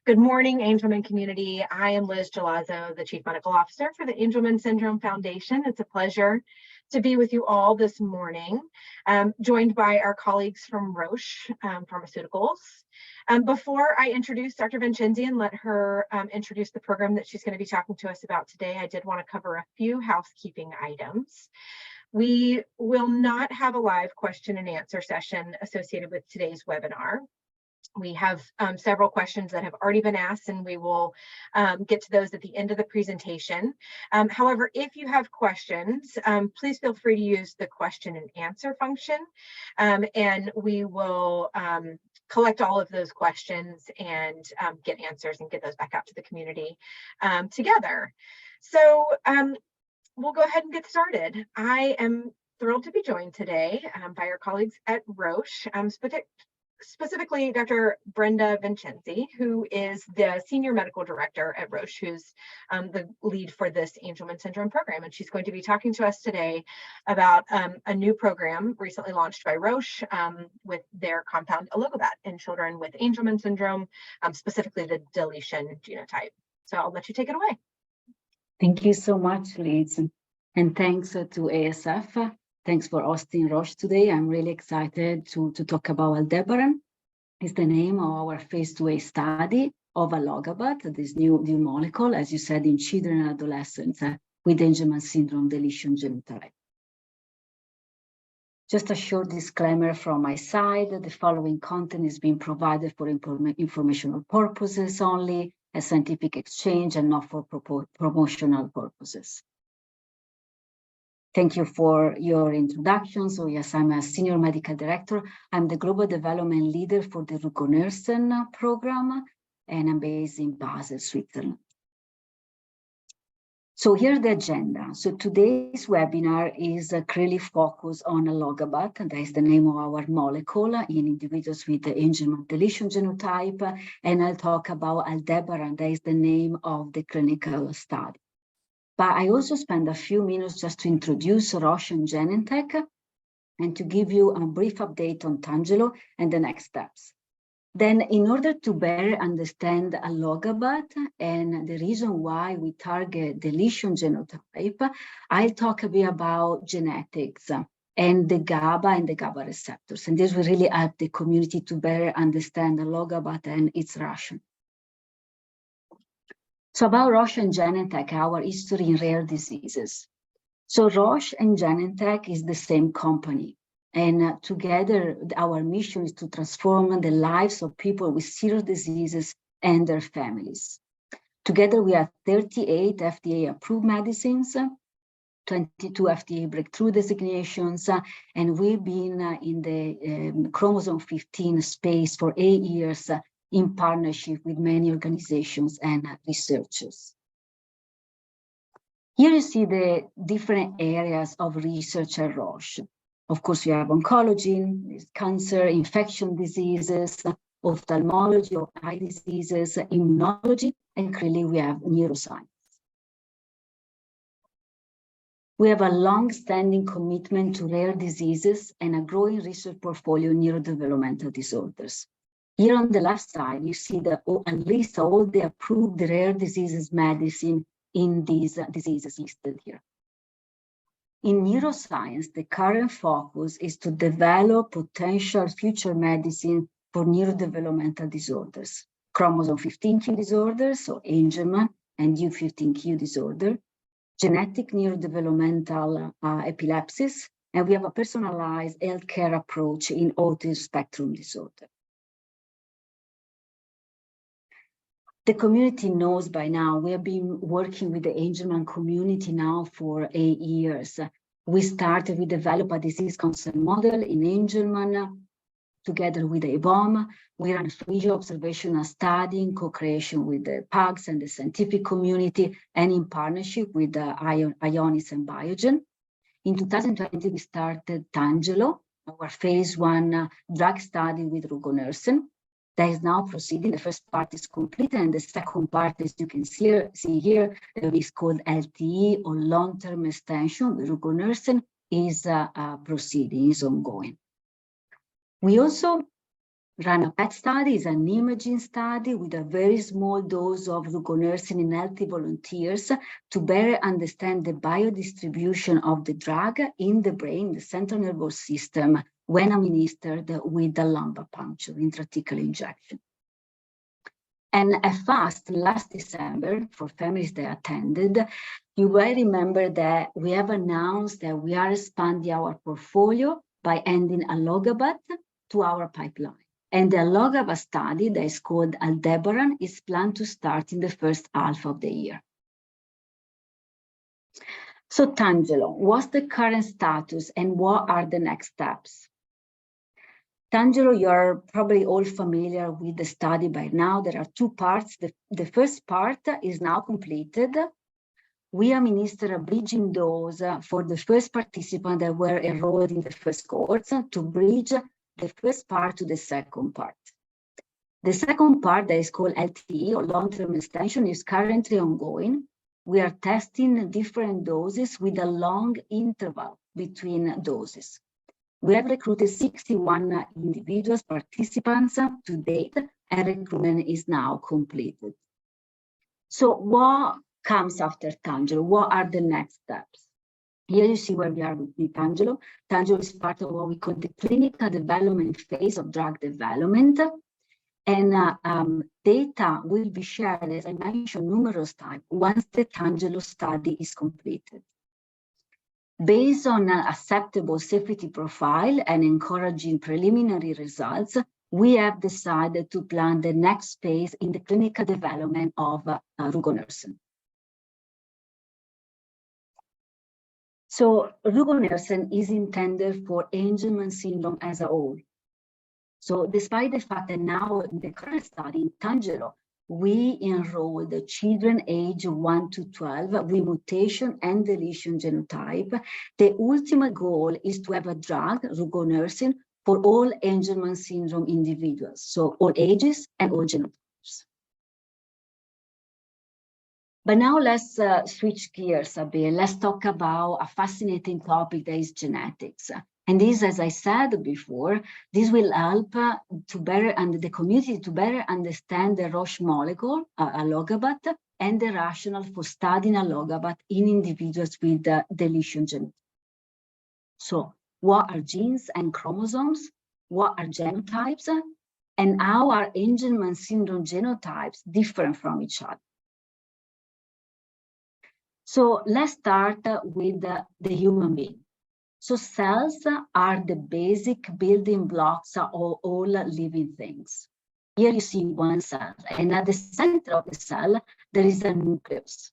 Good morning, Angelman community. I am Liz Gelazzo, the Chief Medical Officer for the Angelman Syndrome Foundation. It's a pleasure to be with you all this morning, joined by our colleagues from Roche Pharmaceuticals. Before I introduce Dr. Vincenzi and let her introduce the program that she's going to be talking to us about today, I did want to cover a few housekeeping items. We will not have a live question and answer session associated with today's webinar. We have several questions that have already been asked, and we will get to those at the end of the presentation. However, if you have questions, please feel free to use the question and answer function, and we will collect all of those questions and get answers and get those back out to the community together. So we'll go ahead and get started. I am thrilled to be joined today by our colleagues at Roche, specifically Dr. Brenda Vincenzi, who is the Senior Medical Director at Roche, who's the lead for this Angelman Syndrome program. And she's going to be talking to us today about a new program recently launched by Roche with their compound Allogabat in children with Angelman Syndrome, specifically the deletion genotype. So I'll let you take it away. Thank you so much, Liz. And thanks to ASF. Thanks for hosting Roche today. I'm really excited to talk about Aldebaran. It's the name of our phase 2A study of Allogabat, this new molecule, as you said, in children and adolescents with Angelman syndrome deletion genotype. Just a short disclaimer from my side. The following content is being provided for informational purposes only, a scientific exchange, and not for promotional purposes. Thank you for your introduction. So yes, I'm a Senior Medical Director. I'm the Global Development Leader for the Rugonersen program, and I'm based in Basel, Switzerland. So here's the agenda. So today's webinar is clearly focused on Allogabat, and that is the name of our molecule in individuals with the Angelman deletion genotype. And I'll talk about Aldebaran, that is the name of the clinical study. But I also spend a few minutes just to introduce Roche and Genentech and to give you a brief update on Tangelo and the next steps. Then, in order to better understand Allogabat and the reason why we target deletion genotype, I'll talk a bit about genetics and the GABA and the GABA receptors. And this will really help the community to better understand Allogabat and its rationale. So about Roche and Genentech, our history in rare diseases. So Roche and Genentech is the same company. And together, our mission is to transform the lives of people with serious diseases and their families. Together, we have 38 FDA-approved medicines, 22 FDA breakthrough designations, and we've been in the chromosome 15 space for 8 years, in partnership with many organizations and researchers. Here you see the different areas of research at Roche. Of course, we have oncology, cancer, infection diseases, ophthalmology or eye diseases, immunology, and clearly we have neuroscience. We have a long-standing commitment to rare diseases and a growing research portfolio in neurodevelopmental disorders. Here on the left side, you see at least all the approved rare diseases medicine in these diseases listed here. In neuroscience, the current focus is to develop potential future medicine for neurodevelopmental disorders, chromosome 15q disorders, so Angelman and U15q disorder, genetic neurodevelopmental epilepsies, and we have a personalized healthcare approach in autism spectrum disorder. The community knows by now, we have been working with the Angelman community now for 8 years. We developed a disease concept model in Angelman together with ABOM. We ran a 3-year observational study in co-creation with the PAGs and the scientific community and in partnership with Ionis and Biogen. In 2020, we started Tangelo, our phase 1 drug study with Rugonersen. That is now proceeding. The first part is completed, and the second part, as you can see here, is called LTE or long-term extension with Rugonersen, is proceeding, is ongoing. We also RANA-PET study is an imaging study with a very small dose of rugonersen in healthy volunteers to better understand the biodistribution of the drug in the brain, the central nervous system, when administered with a lumbar puncture, intrathecal injection. And at FAST last December, for families that attended, you will remember that we have announced that we are expanding our portfolio by adding allogabat to our pipeline. And the allogabat study that is called Aldebaran is planned to start in the first half of the year. So Tangelo, what's the current status and what are the next steps? Tangelo, you're probably all familiar with the study by now. There are two parts. The first part is now completed. We administer a bridging dose for the first participants that were enrolled in the first cohort to bridge the first part to the second part. The second part that is called LTE or long-term extension is currently ongoing. We are testing different doses with a long interval between doses. We have recruited 61 individuals, participants to date, and recruitment is now completed. So what comes after Tangelo? What are the next steps? Here you see where we are with Tangelo. Tangelo is part of what we call the clinical development phase of drug development. And data will be shared, as I mentioned numerous times, once the Tangelo study is completed. Based on an acceptable safety profile and encouraging preliminary results, we have decided to plan the next phase in the clinical development of rugonersen. So rugonersen is intended for Angelman syndrome as a whole. So despite the fact that now in the current study in Tangelo, we enrolled the children age 1 to 12 with mutation and deletion genotype, the ultimate goal is to have a drug, rugonersen, for all Angelman syndrome individuals, so all ages and all genotypes. But now let's switch gears a bit. Let's talk about a fascinating topic that is genetics. And this, as I said before, this will help to better and the community to better understand the Roche molecule, allogabat, and the rationale for studying allogabat in individuals with deletion genotype. So, what are genes and chromosomes? What are genotypes? And how are Angelman syndrome genotypes different from each other? So let's start with the human being. So cells are the basic building blocks of all living things. Here you see one cell, and at the center of the cell, there is a nucleus.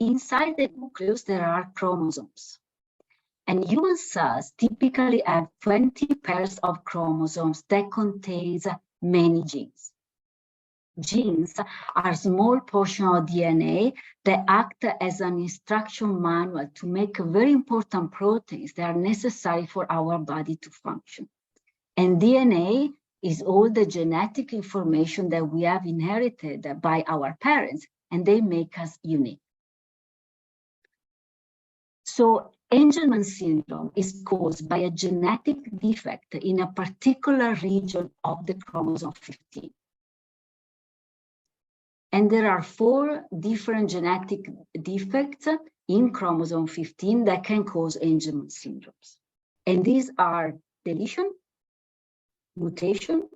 Inside the nucleus, there are chromosomes. And human cells typically have 20 pairs of chromosomes that contains many genes. Genes are a small portion of DNA that act as an instruction manual to make very important proteins that are necessary for our body to function. And DNA is all the genetic information that we have inherited by our parents, and they make us unique. So Angelman syndrome is caused by a genetic defect in a particular region of the chromosome 15. And there are 4 different genetic defects in chromosome 15 that can cause Angelman syndromes. And these are deletion, mutation,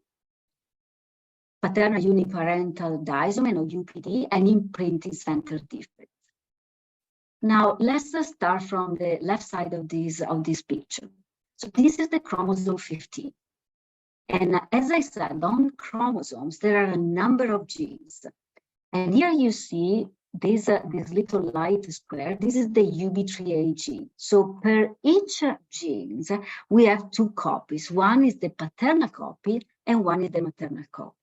paternal uniparental disomy or UPD, and imprinting center defects. Now, let's start from the left side of this picture. So this is the chromosome 15. And as I said, on chromosomes, there are a number of genes. And here you see this little light square. This is the UB3A gene. So per each gene, we have 2 copies. One is the paternal copy and one is the maternal copy.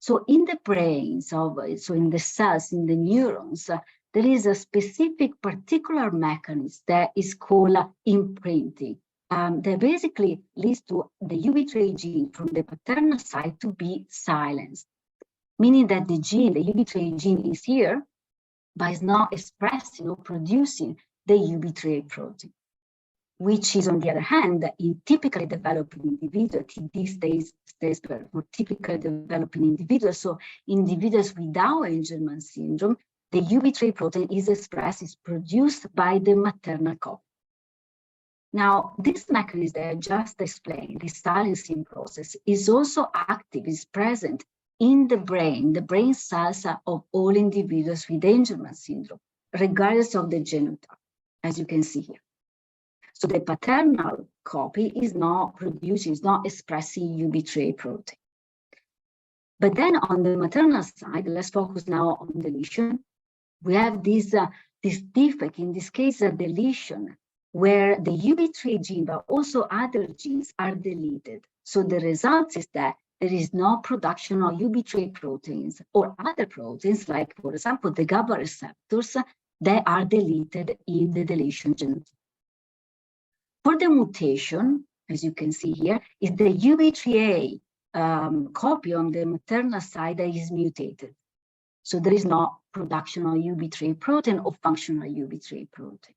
So in the brains so in the cells, in the neurons, there is a specific particular mechanism that is called imprinting. That basically leads to the UB3A gene from the paternal side to be silenced. Meaning that the gene, the UB3A gene is here, but is not expressing or producing the UB3A protein. which is, on the other hand, in typically developing individuals, TD stays for typically developing individuals, so individuals without Angelman syndrome, the UB3A protein is produced by the maternal copy. Now, this mechanism that I just explained, this silencing process, is also active, is present in the brain cells of all individuals with Angelman syndrome, regardless of the genotype, as you can see here. So the paternal copy is not producing, is not expressing UB3A protein. But then on the maternal side, let's focus now on deletion. We have this defect, in this case, a deletion, where the UB3A gene, but also other genes are deleted. So the result is that there is no production of UB3A proteins or other proteins, like, for example, the GABA receptors, that are deleted in the deletion genotype. For the mutation, as you can see here, is the UB3A copy on the maternal side that is mutated. So there is no production of UB3A protein or functional UB3A protein.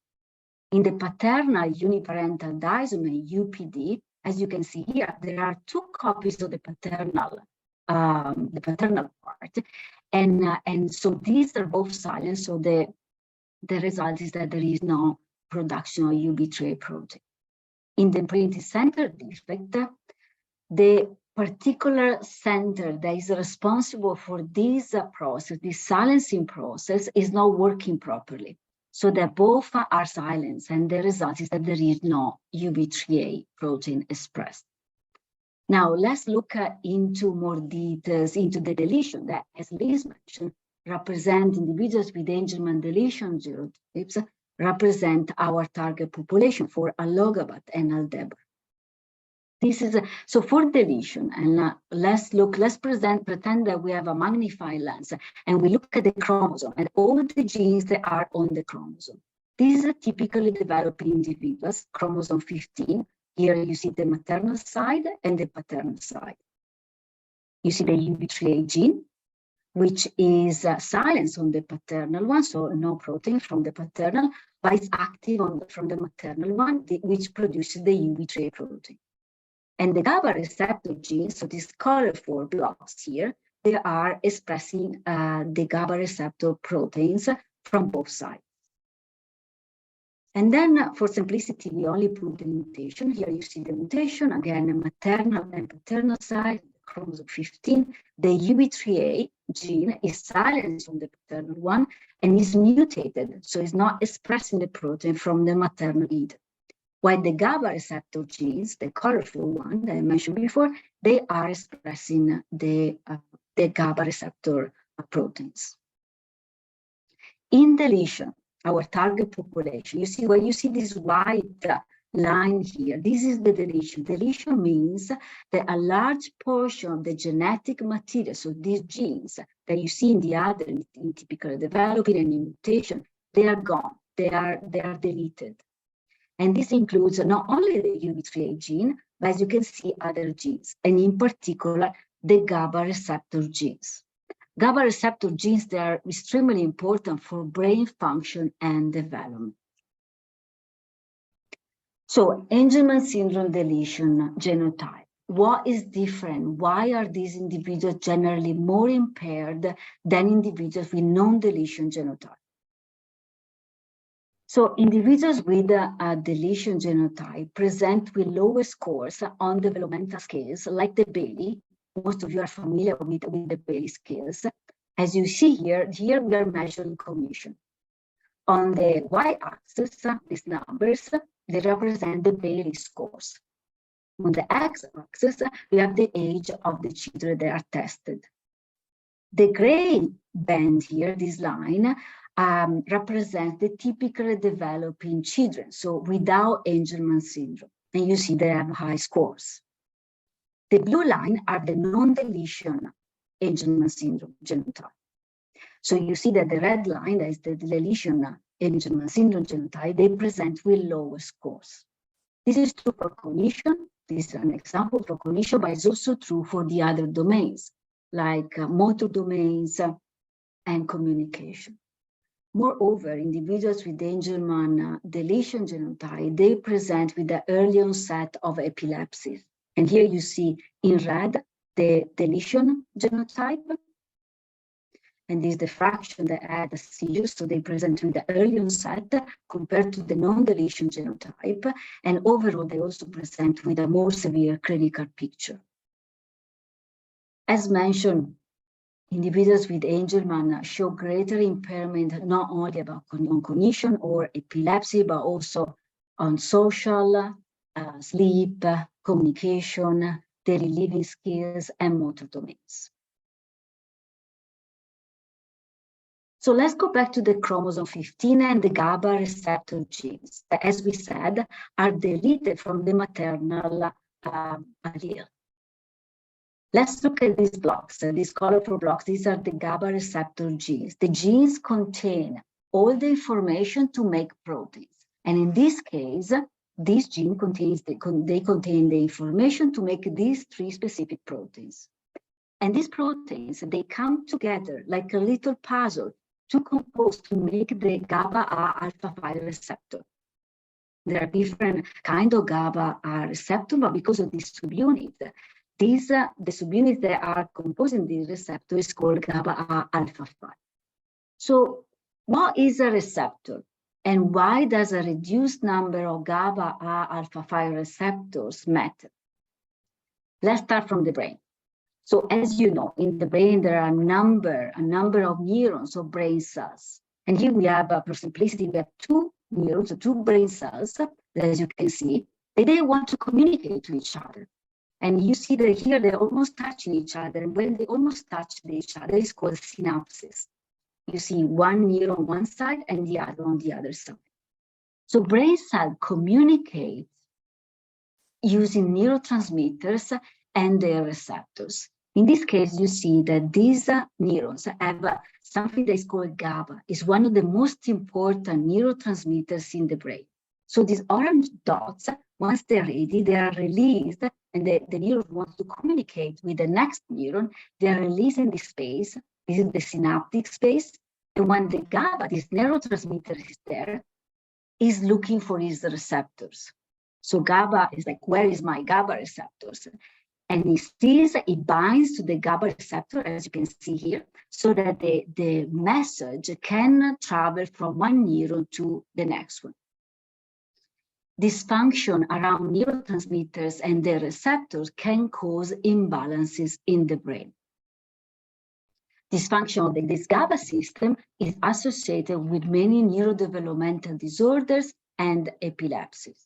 In the paternal uniparental disomy, UPD, as you can see here, there are two copies of the paternal part, and so these are both silent. So the result is that there is no production of UB3A protein. In the printed center defect, the particular center that is responsible for this process, this silencing process, is not working properly. So that both are silenced, and the result is that there is no UB3A protein expressed. Now, let's look into more details into the deletion that, as Liz mentioned, represent individuals with Angelman deletion genotypes, represent our target population for allogabat and aldebaran. This is so for deletion, and let's pretend that we have a magnifying lens and we look at the chromosome and all the genes that are on the chromosome. These are typically developing individuals, chromosome 15. Here you see the maternal side and the paternal side. You see the UB3A gene, which is silenced on the paternal one, so no protein from the paternal, but it's active from the maternal one, which produces the UB3A protein. And the GABA receptor genes, so these colorful blocks here, they are expressing the GABA receptor proteins from both sides. And then for simplicity, we only put the mutation. Here you see the mutation, again, the maternal and paternal side, chromosome 15. The UB3A gene is silenced on the paternal one and is mutated, so it's not expressing the protein from the maternal either. While the GABA receptor genes, the colorful one that I mentioned before, they are expressing the GABA receptor proteins. In deletion, our target population, you see when you see this white line here, this is the deletion. Deletion means that a large portion of the genetic material, so these genes that you see in the other, in typical developing and in mutation, they are gone, they are deleted. And this includes not only the UB3A gene, but as you can see, other genes, and in particular, the GABA receptor genes. GABA receptor genes, they are extremely important for brain function and development. So, Angelman syndrome deletion genotype. What is different? Why are these individuals generally more impaired than individuals with non-deletion genotype? So individuals with a deletion genotype present with lower scores on developmental scales like the Bayley. Most of you are familiar with the Bayley scales. As you see here we are measuring cognition. On the y-axis, these numbers, they represent the Bayley scores. On the x-axis, we have the age of the children that are tested. The gray band here, this line, represent the typically developing children, so without Angelman syndrome. And you see they have high scores. The blue line are the non-deletion Angelman syndrome genotype. So you see that the red line, that is the deletion Angelman syndrome genotype, they present with lower scores. This is true for cognition. This is an example for cognition, but it's also true for the other domains, like motor domains and communication. Moreover, individuals with Angelman deletion genotype, they present with the early onset of epilepsy. And here you see in red the deletion genotype, and this is the fraction that had a seizure, so they present with the early onset compared to the non-deletion genotype, and overall they also present with a more severe clinical picture. As mentioned, individuals with Angelman show greater impairment not only about cognition or epilepsy, but also on social, sleep, communication, daily living skills, and motor domains. So let's go back to the chromosome 15 and the GABA receptor genes that, as we said, are deleted from the maternal allele. Let's look at these blocks, these colorful blocks. These are the GABA receptor genes. The genes contain all the information to make proteins. And in this case, this gene contains they contain the information to make these 3 specific proteins. And these proteins, they come together like a little puzzle to compose to make the GABA alpha 5 receptor. There are different kinds of GABA receptor, but because of these subunits, the subunits that are composing this receptor is called GABA alpha 5. So what is a receptor? And why does a reduced number of GABA alpha 5 receptors matter? Let's start from the brain. So as you know, in the brain, there are a number of neurons or brain cells. And here we have, for simplicity, we have 2 neurons, so 2 brain cells, as you can see, they want to communicate to each other. And you see that here they're almost touching each other. And when they almost touch each other, it's called synapses. You see one neuron on one side and the other on the other side. So brain cells communicate using neurotransmitters and their receptors. In this case, you see that these neurons have something that is called GABA. It's one of the most important neurotransmitters in the brain. So these orange dots, once they're ready, they are released, and the neuron wants to communicate with the next neuron. They are released in this space. This is the synaptic space. And when the GABA, this neurotransmitter, is there, is looking for its receptors. So GABA is like, where is my GABA receptors? And it binds to the GABA receptor, as you can see here, so that the message can travel from one neuron to the next one. Dysfunction around neurotransmitters and their receptors can cause imbalances in the brain. Dysfunction of this GABA system is associated with many neurodevelopmental disorders and epilepsies.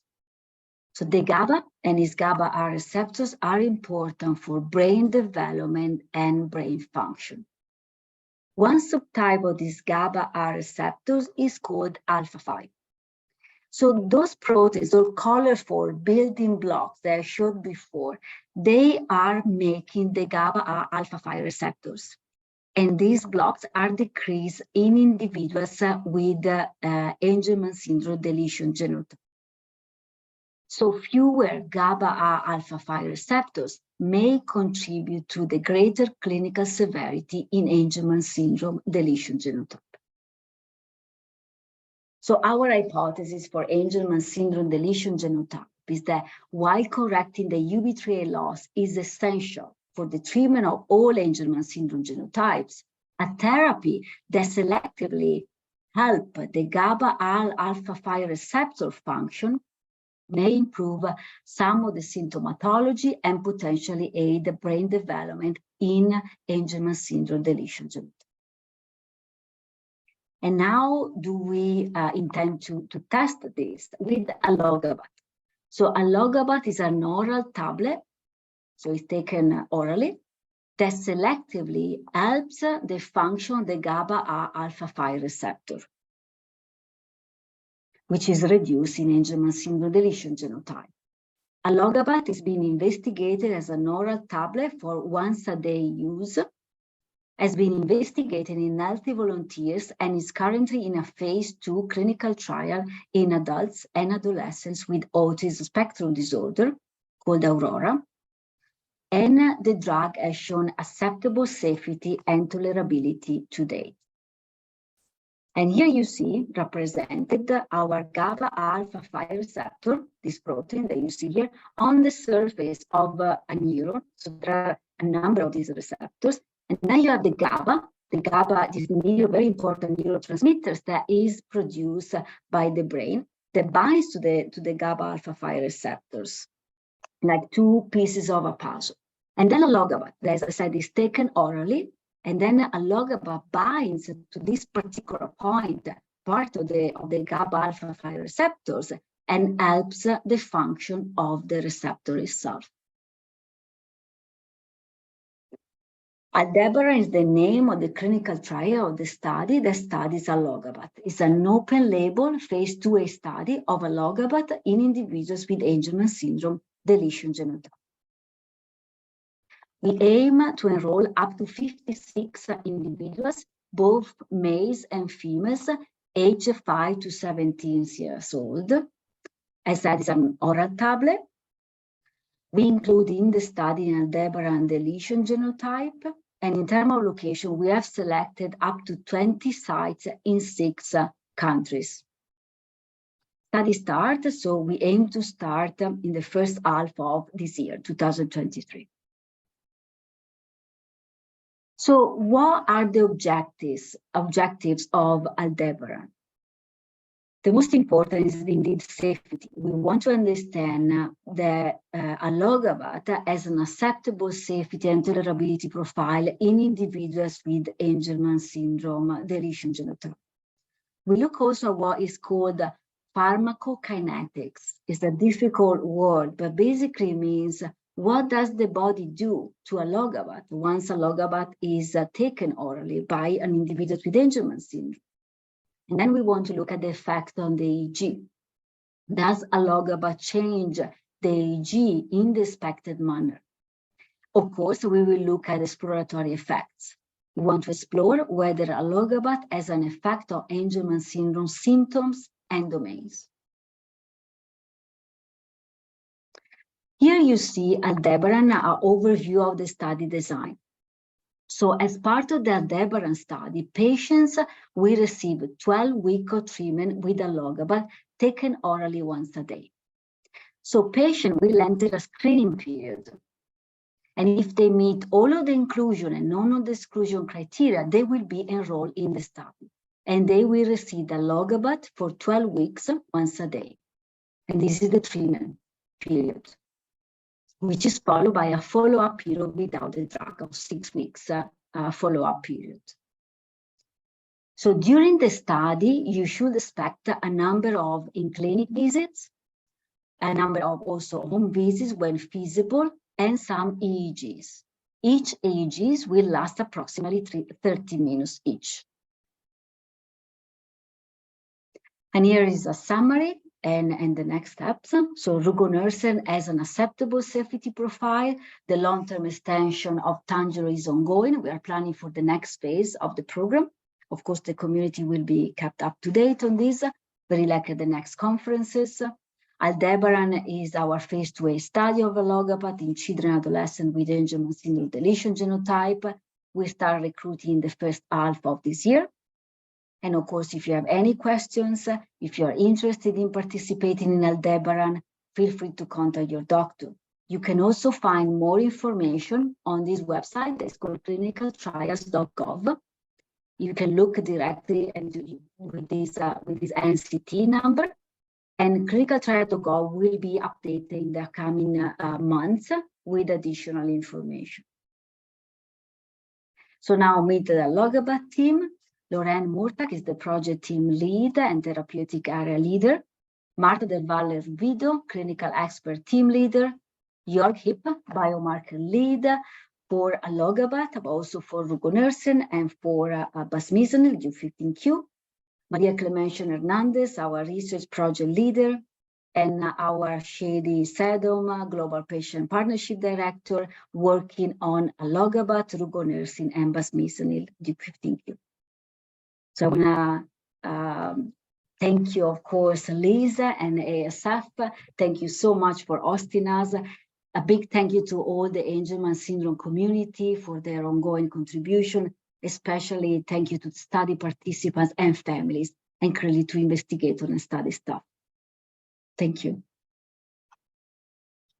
So the GABA and its GABA receptors are important for brain development and brain function. One subtype of these GABA receptors is called alpha 5. So those proteins or colorful building blocks that I showed before, they are making the GABA alpha 5 receptors. And these blocks are decreased in individuals with Angelman syndrome deletion genotype. So fewer GABA alpha 5 receptors may contribute to the greater clinical severity in Angelman syndrome deletion genotype. So our hypothesis for Angelman syndrome deletion genotype is that while correcting the UBE3A loss is essential for the treatment of all Angelman syndrome genotypes, a therapy that selectively helps the GABA alpha 5 receptor function may improve some of the symptomatology and potentially aid the brain development in Angelman syndrome deletion genotype. And now do we intend to test this with allogabat. So allogabat is an oral tablet, so it's taken orally, that selectively helps the function of the GABA alpha 5 receptor, which is reduced in Angelman syndrome deletion genotype. Allogabat is being investigated as an oral tablet for once-a-day use, has been investigated in healthy volunteers, and is currently in a phase 2 clinical trial in adults and adolescents with autism spectrum disorder called Aurora. And the drug has shown acceptable safety and tolerability to date. And here you see represented our GABA alpha 5 receptor, this protein that you see here, on the surface of a neuron. So there are a number of these receptors. And then you have the GABA. The GABA is very important neurotransmitters that is produced by the brain that binds to the GABA alpha 5 receptors, like two pieces of a puzzle. And then a logabat, that, as I said, is taken orally. And then a logabat binds to this particular point, part of the GABA alpha 5 receptors, and helps the function of the receptor itself. Aldebaran is the name of the clinical trial of the study that studies allogabat. It's an open-label phase 2A study of allogabat in individuals with Angelman syndrome deletion genotype. We aim to enroll up to 56 individuals, both males and females, aged 5 to 17 years old. As that is an oral tablet. We include in the study an Aldebaran deletion genotype, and in terms of location, we have selected up to 20 sites in 6 countries. Study start, so we aim to start in the first half of this year, 2023. So what are the objectives of Aldebaran? The most important is indeed safety. We want to understand the allogabat as an acceptable safety and tolerability profile in individuals with Angelman syndrome deletion genotype. We look also at what is called pharmacokinetics. It's a difficult word, but basically means what does the body do to allogabat once allogabat is taken orally by an individual with Angelman syndrome. And then we want to look at the effect on the EEG. Does allogabat change the EEG in the expected manner? Of course, we will look at exploratory effects. We want to explore whether allogabat has an effect on Angelman syndrome symptoms and domains. Here you see Aldebaran, an overview of the study design. So as part of the Aldebaran study, patients will receive 12 weeks of treatment with allogabat taken orally once a day. So patients will enter a screening period. And if they meet all of the inclusion and none of the exclusion criteria, they will be enrolled in the study. And they will receive the allogabat for 12 weeks once a day. And this is the treatment period, which is followed by a follow-up period without the drug of 6 weeks follow-up period. So during the study, you should expect a number of in-clinic visits, a number of also home visits when feasible, and some EEGs. Each EEGs will last approximately 30 minutes each. And here is a summary and the next steps. So rugonersen has an acceptable safety profile. The long-term extension of Tanjiro is ongoing. We are planning for the next phase of the program. Of course, the community will be kept up to date on this, very likely at the next conferences. Aldebaran is our phase 2A study of allogabat in children and adolescents with Angelman syndrome deletion genotype. We start recruiting in the first half of this year. And of course, if you have any questions, if you're interested in participating in Aldebaran, feel free to contact your doctor. You can also find more information on this website that's called clinicaltrials.gov. You can look directly with this NCT number. And clinicaltrials.gov will be updated in the coming months with additional information. So now meet the allogabat team. Lorraine Murtak is the project team lead and therapeutic area leader. Marta Del Valle Vido, clinical expert team leader. Jörg Hipp, biomarker lead for allogabat, but also for rugonersen and for basmizanil, U15Q. Maria Clemencio Hernandez, our research project leader, and our Shady Sedom, Global Patient Partnership Director, working on allogabat, rugonersen, and basmizanil, U15Q. So I want to thank you, of course, Lisa and ASF. Thank you so much for hosting us. A big thank you to all the Angelman syndrome community for their ongoing contribution. especially thank you to study participants and families, and really to investigators and study staff. Thank you.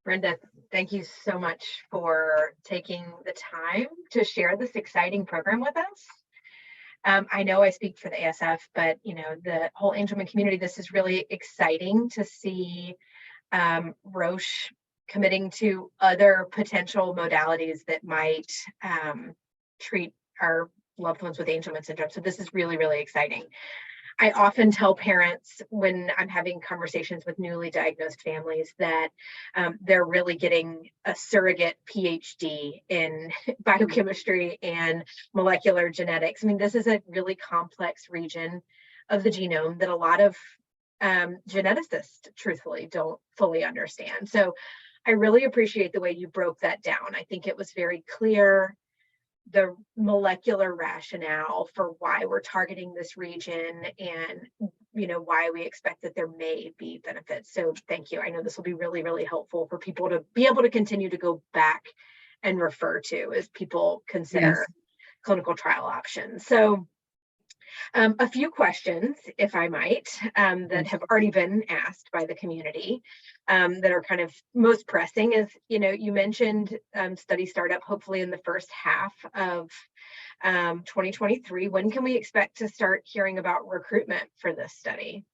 Brenda, thank you so much for taking the time to share this exciting program with us. I know I speak for the ASF, but the whole Angelman community, this is really exciting to see Roche committing to other potential modalities that might treat our loved ones with Angelman syndrome. So this is really, really exciting. I often tell parents when I'm having conversations with newly diagnosed families that they're really getting a surrogate PhD in biochemistry and molecular genetics. I mean, this is a really complex region of the genome that a lot of geneticists, truthfully, don't fully understand. So I really appreciate the way you broke that down. I think it was very clear, the molecular rationale for why we're targeting this region and why we expect that there may be benefits. So thank you. I know this will be really, really helpful for people to be able to continue to go back and refer to as people consider clinical trial options. So a few questions, if I might, that have already been asked by the community that are kind of most pressing is, you mentioned study startup hopefully in the first half of 2023. When can we expect to start hearing about recruitment for this study?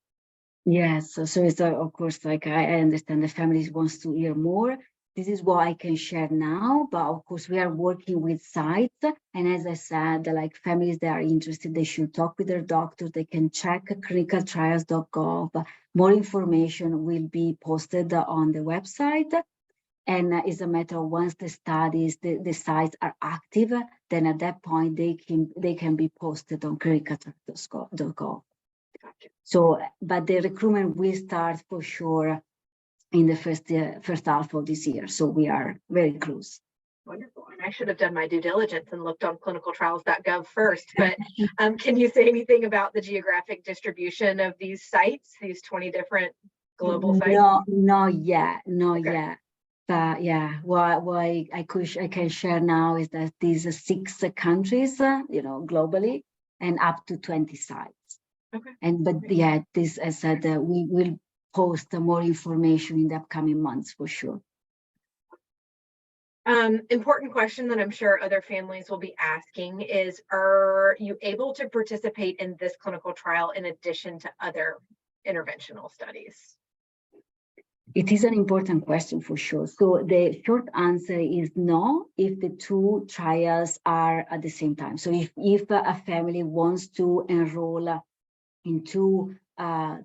Yes, so it's of course, like I understand the families wants to hear more. This is what I can share now, but of course we are working with sites. And as I said, like families that are interested, they should talk with their doctor. They can check clinicaltrials.gov. More information will be posted on the website. And it's a matter of once the studies, the sites are active, then at that point they can be posted on clinicaltrials.gov. So, but the recruitment will start for sure in the first half of this year. So we are very close. Wonderful. And I should have done my due diligence and looked on clinicaltrials.gov first, but can you say anything about the geographic distribution of these sites, these 20 different global sites? No, not yet. But yeah, what I can share now is that these are 6 countries, globally, and up to 20 sites. Okay. But yeah, this, as I said, we will post more information in the upcoming months for sure. Important question that I'm sure other families will be asking is, are you able to participate in this clinical trial in addition to other interventional studies? It is an important question for sure. So the short answer is no, if the 2 trials are at the same time. So if a family wants to enroll in 2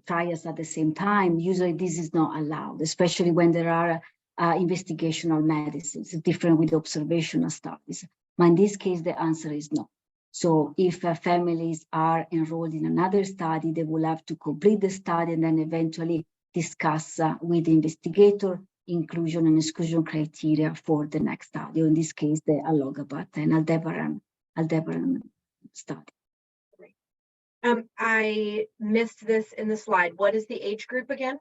trials at the same time, usually this is not allowed, especially when there are investigational medicines, different with observational studies. But in this case, the answer is no. So if families are enrolled in another study, they will have to complete the study and then eventually discuss with the investigator inclusion and exclusion criteria for the next study, or in this case, the allogabat and aldebaran study. I missed this in the slide. What is the age group again?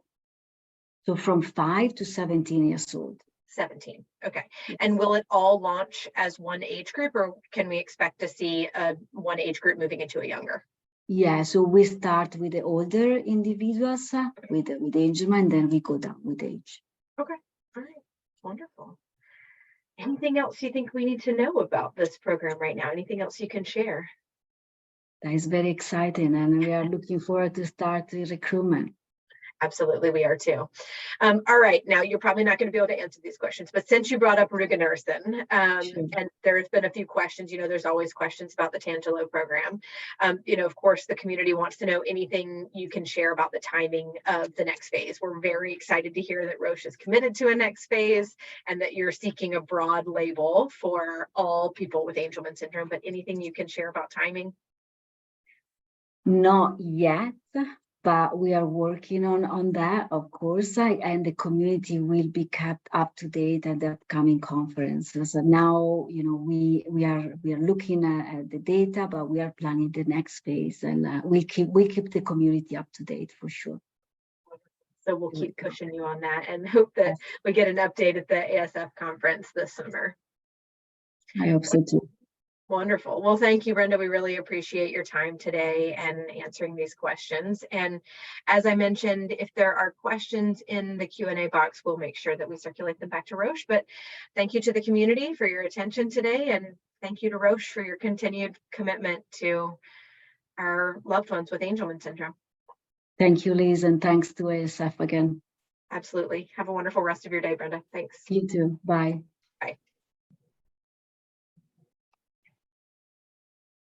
So from 5 to 17 years old. 17. Okay. And will it all launch as one age group, or can we expect to see one age group moving into a younger? Yeah, so we start with the older individuals with Angelman, and then we go down with age. Okay. All right. Wonderful. Anything else you think we need to know about this program right now? Anything else you can share? That is very exciting, and we are looking forward to start the recruitment. Absolutely, we are too. All right, now you're probably not going to be able to answer these questions, but since you brought up rugonersen, Sure. and there's been a few questions, there's always questions about the Tangelo program. Of course, the community wants to know anything you can share about the timing of the next phase. We're very excited to hear that Roche is committed to a next phase and that you're seeking a broad label for all people with Angelman syndrome, but anything you can share about timing? Not yet, but we are working on that, of course, and the community will be kept up to date at the upcoming conferences. So now, we are looking at the data, but we are planning the next phase, and we keep the community up to date for sure. So we'll keep pushing you on that and hope that we get an update at the ASF conference this summer. I hope so too. Wonderful. Well, thank you, Brenda. We really appreciate your time today and answering these questions. And as I mentioned, if there are questions in the Q&A box, we'll make sure that we circulate them back to Roche. But thank you to the community for your attention today. And thank you to Roche for your continued commitment to our loved ones with Angelman syndrome. Thank you, Liz, and thanks to ASF again. Absolutely. Have a wonderful rest of your day, Brenda. Thanks. You too. Bye.